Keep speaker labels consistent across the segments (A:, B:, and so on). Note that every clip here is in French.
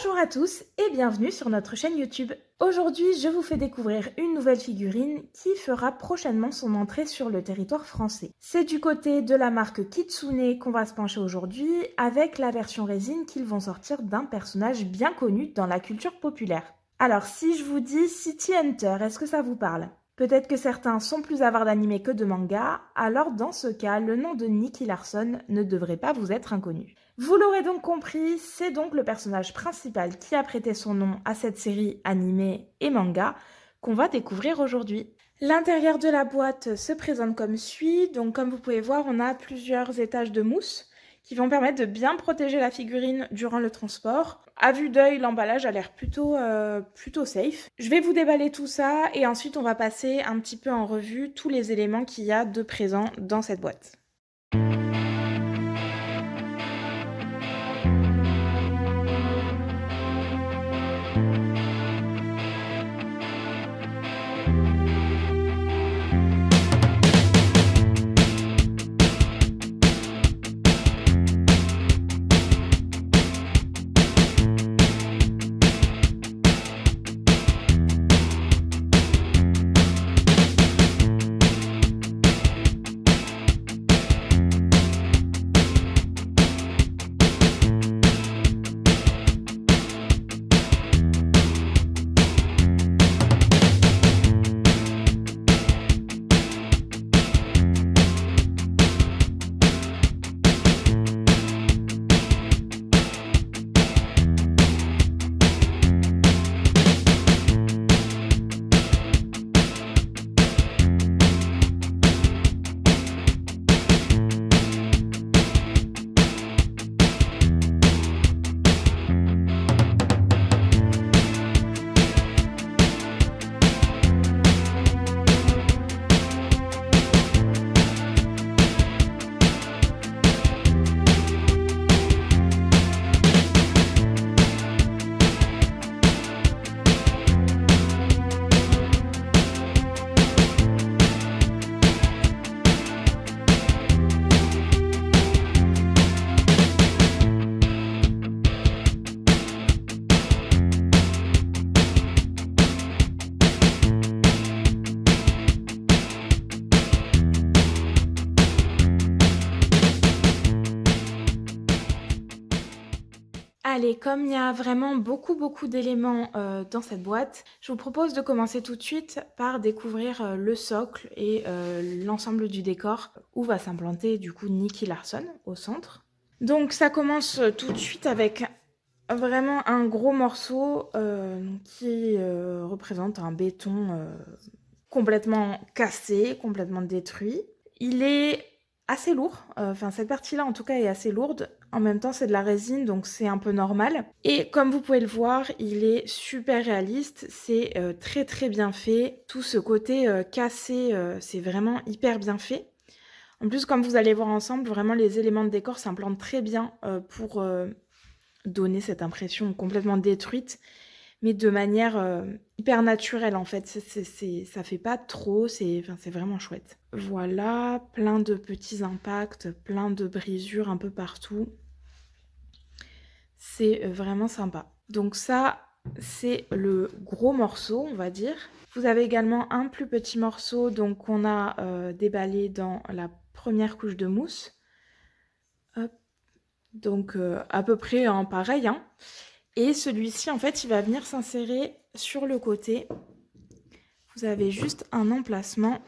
A: Bonjour à tous et bienvenue sur notre chaîne YouTube. Aujourd'hui, je vous fais découvrir une nouvelle figurine qui fera prochainement son entrée sur le territoire français. C'est du côté de la marque Kitsune qu'on va se pencher aujourd'hui avec la version résine qu'ils vont sortir d'un personnage bien connu dans la culture populaire. Alors, si je vous dis City Hunter, est-ce que ça vous parle ? Peut-être que certains sont plus avares d'anime que de manga, alors dans ce cas, le nom de Nicky Larson ne devrait pas vous être inconnu. Vous l'aurez donc compris, c'est donc le personnage principal qui a prêté son nom à cette série animée et manga qu'on va découvrir aujourd'hui. L'intérieur de la boîte se présente comme suit, donc comme vous pouvez voir, on a plusieurs étages de mousse qui vont permettre de bien protéger la figurine durant le transport. À vue d'œil, l'emballage a l'air plutôt safe. Je vais vous déballer tout ça et ensuite on va passer un petit peu en revue tous les éléments qu'il y a de présents dans cette boîte. Allez, comme il y a vraiment beaucoup d'éléments dans cette boîte, je vous propose de commencer tout de suite par découvrir le socle et l'ensemble du décor où va s'implanter du coup Nicky Larson au centre. Donc ça commence tout de suite avec vraiment un gros morceau qui représente un béton complètement cassé, complètement détruit. Il est assez lourd, cette partie-là en tout cas est assez lourde. En même temps, c'est de la résine, donc c'est un peu normal. Et comme vous pouvez le voir, il est super réaliste, c'est très bien fait. Tout ce côté cassé, c'est vraiment hyper bien fait. En plus, comme vous allez voir ensemble, vraiment les éléments de décor s'implantent très bien pour donner cette impression complètement détruite, mais de manière hyper naturelle en fait. Ça fait pas trop, c'est vraiment chouette. Voilà, plein de petits impacts, plein de brisures un peu partout. C'est vraiment sympa. Donc ça, c'est le gros morceau, on va dire. Vous avez également un plus petit morceau donc qu'on a déballé dans la première couche de mousse. Hop. Donc à peu près pareil, hein. Et celui-ci, en fait, il va venir s'insérer sur le côté. Vous avez juste un emplacement.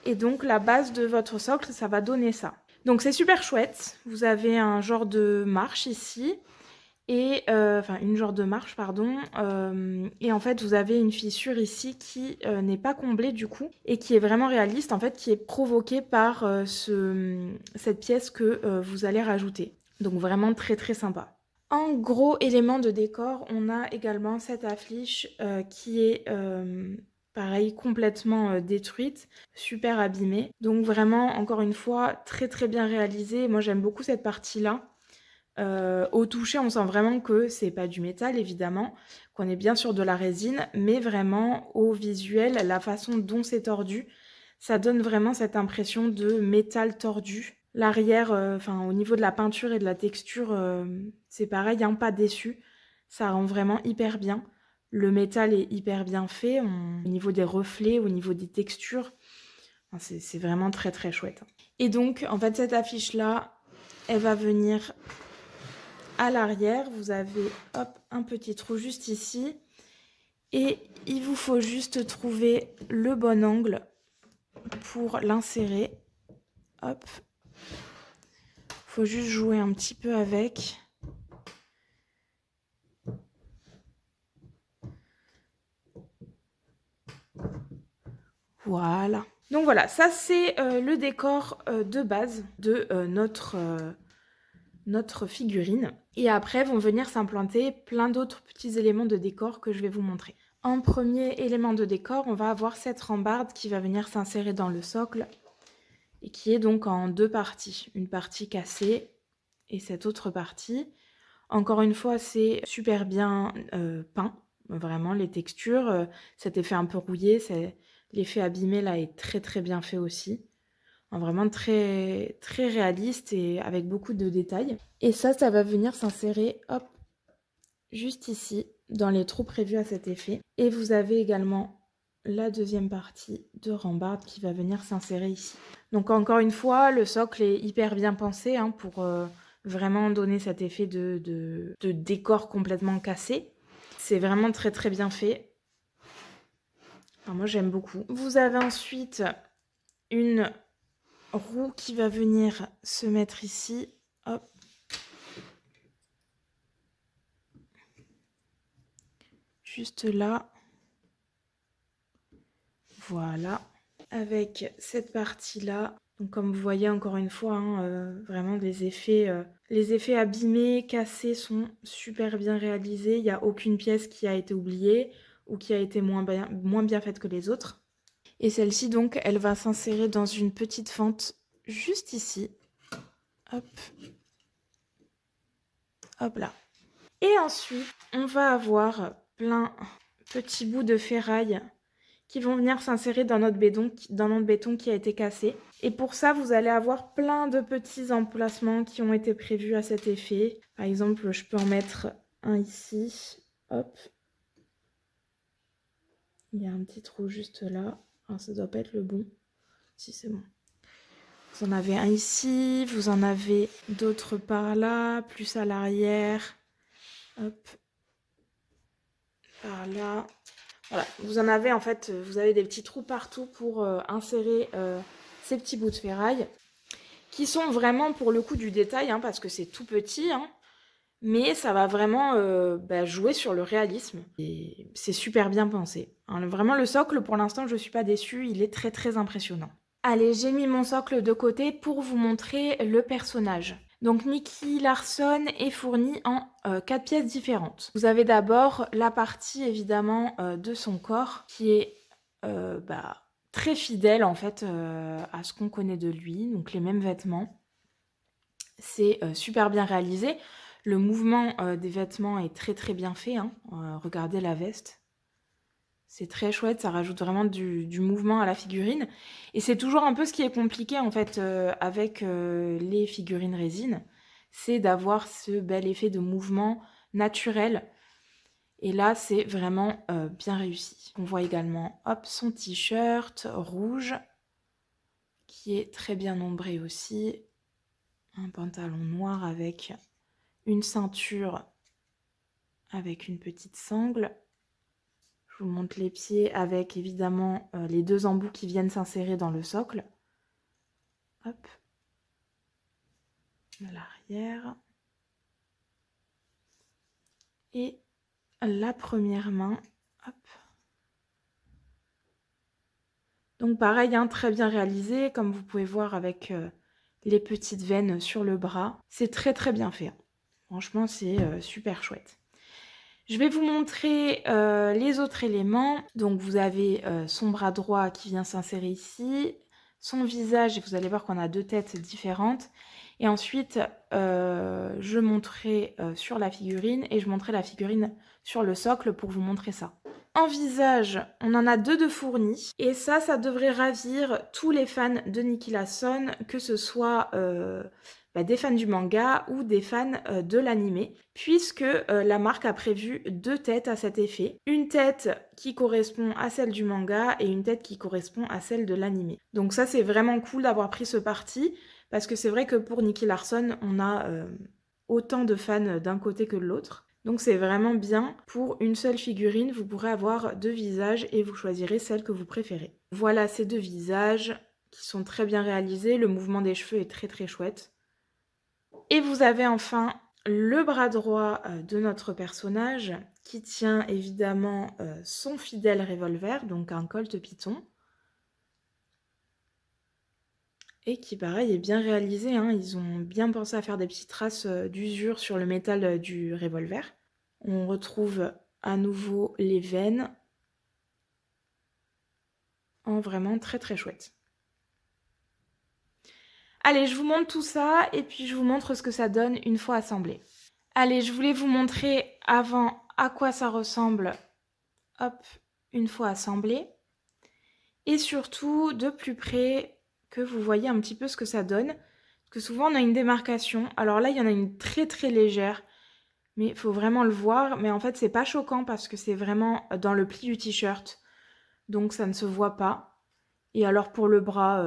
A: Et donc, la base de votre socle, ça va donner ça. Donc, c'est super chouette. Vous avez un genre de marche ici. Et une genre de marche, pardon. Et en fait, vous avez une fissure ici qui n'est pas comblée du coup. Et qui est vraiment réaliste, en fait, qui est provoquée par cette pièce que vous allez rajouter. Donc, vraiment très sympa. En gros élément de décor, on a également cette affiche qui est pareil, complètement détruite, super abîmée. Donc vraiment, encore une fois, très bien réalisée. Moi, j'aime beaucoup cette partie-là. Au toucher, on sent vraiment que c'est pas du métal, évidemment, qu'on est bien sur de la résine, mais vraiment, au visuel, la façon dont c'est tordu, ça donne vraiment cette impression de métal tordu. L'arrière, au niveau de la peinture et de la texture, c'est pareil, hein, pas déçu. Ça rend vraiment hyper bien. Le métal est hyper bien fait, au niveau des reflets, au niveau des textures. Enfin, c'est vraiment très très chouette. Et donc, en fait, cette affiche-là, elle va venir à l'arrière. Vous avez, hop, un petit trou juste ici. Et il vous faut juste trouver le bon angle pour l'insérer. Hop. Faut juste jouer un petit peu avec. Voilà. Donc voilà, ça c'est le décor de base de notre figurine. Et après vont venir s'implanter plein d'autres petits éléments de décor que je vais vous montrer. En premier élément de décor, on va avoir cette rambarde qui va venir s'insérer dans le socle et qui est donc en deux parties. Une partie cassée et cette autre partie. Encore une fois, c'est super bien peint, vraiment les textures, cet effet un peu rouillé, l'effet abîmé là est très très bien fait aussi. Vraiment très, très réaliste et avec beaucoup de détails. Et ça va venir s'insérer, hop, juste ici, dans les trous prévus à cet effet. Et vous avez également la deuxième partie de rambarde qui va venir s'insérer ici. Donc encore une fois, le socle est hyper bien pensé hein, pour vraiment donner cet effet de décor complètement cassé. C'est vraiment très très bien fait. Enfin, moi j'aime beaucoup. Vous avez ensuite une roue qui va venir se mettre ici. Hop. Juste là. Voilà. Avec cette partie-là. Donc comme vous voyez encore une fois, hein, vraiment les effets abîmés, cassés sont super bien réalisés. Il n'y a aucune pièce qui a été oubliée ou qui a été moins bien faite que les autres. Et celle-ci donc, elle va s'insérer dans une petite fente juste ici. Hop. Hop là. Et ensuite, on va avoir plein de petits bouts de ferraille qui vont venir s'insérer dans notre béton qui a été cassé. Et pour ça, vous allez avoir plein de petits emplacements qui ont été prévus à cet effet. Par exemple, je peux en mettre un ici. Hop. Il y a un petit trou juste là. Alors, ça doit pas être le bon. Si, c'est bon. Vous en avez un ici. Vous en avez d'autres par là. Plus à l'arrière. Hop. Par là. Voilà, vous en avez en fait, vous avez des petits trous partout pour insérer ces petits bouts de ferraille qui sont vraiment pour le coup du détail hein, parce que c'est tout petit, hein, mais ça va vraiment jouer sur le réalisme et c'est super bien pensé. Hein, vraiment le socle pour l'instant je suis pas déçue, il est très très impressionnant. Allez, j'ai mis mon socle de côté pour vous montrer le personnage. Donc Nicky Larson est fourni en 4 pièces différentes. Vous avez d'abord la partie évidemment de son corps qui est très fidèle en fait à ce qu'on connaît de lui, donc les mêmes vêtements. C'est super bien réalisé. Le mouvement des vêtements est très très bien fait. Hein. Regardez la veste. C'est très chouette, ça rajoute vraiment du mouvement à la figurine. Et c'est toujours un peu ce qui est compliqué en fait avec les figurines résine, c'est d'avoir ce bel effet de mouvement naturel. Et là, c'est vraiment bien réussi. On voit également hop, son t-shirt rouge, qui est très bien ombré aussi. Un pantalon noir avec une ceinture avec une petite sangle. Je vous montre les pieds avec évidemment les deux embouts qui viennent s'insérer dans le socle. Hop. À l'arrière. Et la première main. Hop. Donc pareil, hein, très bien réalisé, comme vous pouvez voir avec les petites veines sur le bras. C'est très très bien fait. Franchement, c'est super chouette. Je vais vous montrer les autres éléments. Donc vous avez son bras droit qui vient s'insérer ici, son visage, et vous allez voir qu'on a deux têtes différentes. Et ensuite, je montrerai sur la figurine et je montrerai la figurine sur le socle pour vous montrer ça. En visage, on en a deux de fournis. Et ça devrait ravir tous les fans de Nicky Larson, que ce soit des fans du manga ou des fans de l'animé, puisque la marque a prévu 2 têtes à cet effet. Une tête qui correspond à celle du manga et une tête qui correspond à celle de l'animé. Donc ça, c'est vraiment cool d'avoir pris ce parti, parce que c'est vrai que pour Nicky Larson, on a autant de fans d'un côté que de l'autre. Donc c'est vraiment bien. Pour une seule figurine, vous pourrez avoir 2 visages et vous choisirez celle que vous préférez. Voilà ces 2 visages qui sont très bien réalisés. Le mouvement des cheveux est très très chouette. Et vous avez enfin le bras droit de notre personnage qui tient évidemment son fidèle revolver, donc un Colt Python. Et qui pareil est bien réalisé, hein. Ils ont bien pensé à faire des petites traces d'usure sur le métal du revolver. On retrouve à nouveau les veines en vraiment très très chouette. Allez, je vous montre tout ça et puis je vous montre ce que ça donne une fois assemblé. Allez, je voulais vous montrer avant à quoi ça ressemble, hop, une fois assemblé. Et surtout de plus près, que vous voyez un petit peu ce que ça donne. Parce que souvent on a une démarcation. Alors là, il y en a une très très légère. Mais il faut vraiment le voir. Mais en fait, c'est pas choquant parce que c'est vraiment dans le pli du t-shirt. Donc ça ne se voit pas. Et alors pour le bras,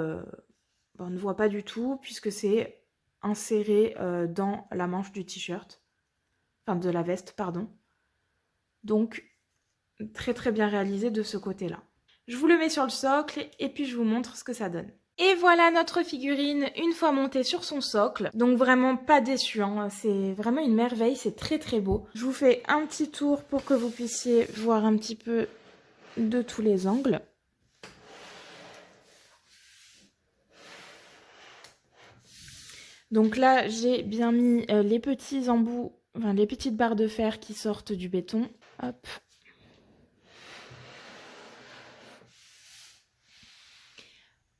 A: on ne voit pas du tout puisque c'est inséré dans la manche du t-shirt. Enfin, de la veste, pardon. Donc, très très bien réalisé de ce côté-là. Je vous le mets sur le socle et puis je vous montre ce que ça donne. Et voilà notre figurine une fois montée sur son socle. Donc vraiment pas déçu, hein. C'est vraiment une merveille, c'est très très beau. Je vous fais un petit tour pour que vous puissiez voir un petit peu de tous les angles. Donc là, j'ai bien mis les petits embouts, enfin les petites barres de fer qui sortent du béton. Hop.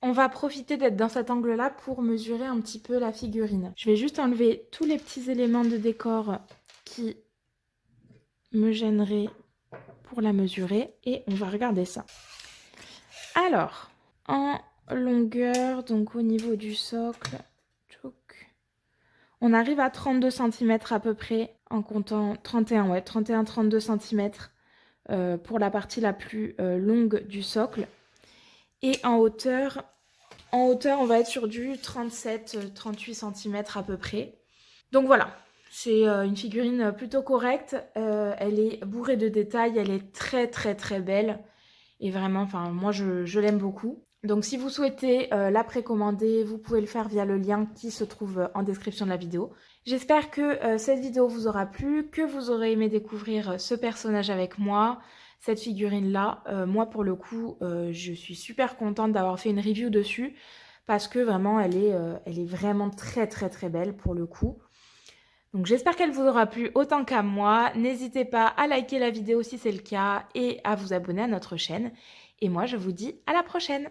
A: On va profiter d'être dans cet angle-là pour mesurer un petit peu la figurine. Je vais juste enlever tous les petits éléments de décor qui me gêneraient pour la mesurer et on va regarder ça. Alors, en longueur, donc au niveau du socle, on arrive à 32 cm à peu près, en comptant 31-32 cm pour la partie la plus longue du socle. Et en hauteur, on va être sur du 37-38 cm à peu près. Donc voilà, c'est une figurine plutôt correcte. Elle est bourrée de détails, elle est très très très belle. Et vraiment, enfin moi je l'aime beaucoup. Donc si vous souhaitez la précommander, vous pouvez le faire via le lien qui se trouve en description de la vidéo. J'espère que cette vidéo vous aura plu, que vous aurez aimé découvrir ce personnage avec moi, cette figurine-là. Moi pour le coup, je suis super contente d'avoir fait une review dessus parce que vraiment elle est vraiment très très très belle pour le coup. Donc j'espère qu'elle vous aura plu autant qu'à moi. N'hésitez pas à liker la vidéo si c'est le cas et à vous abonner à notre chaîne. Et moi je vous dis à la prochaine!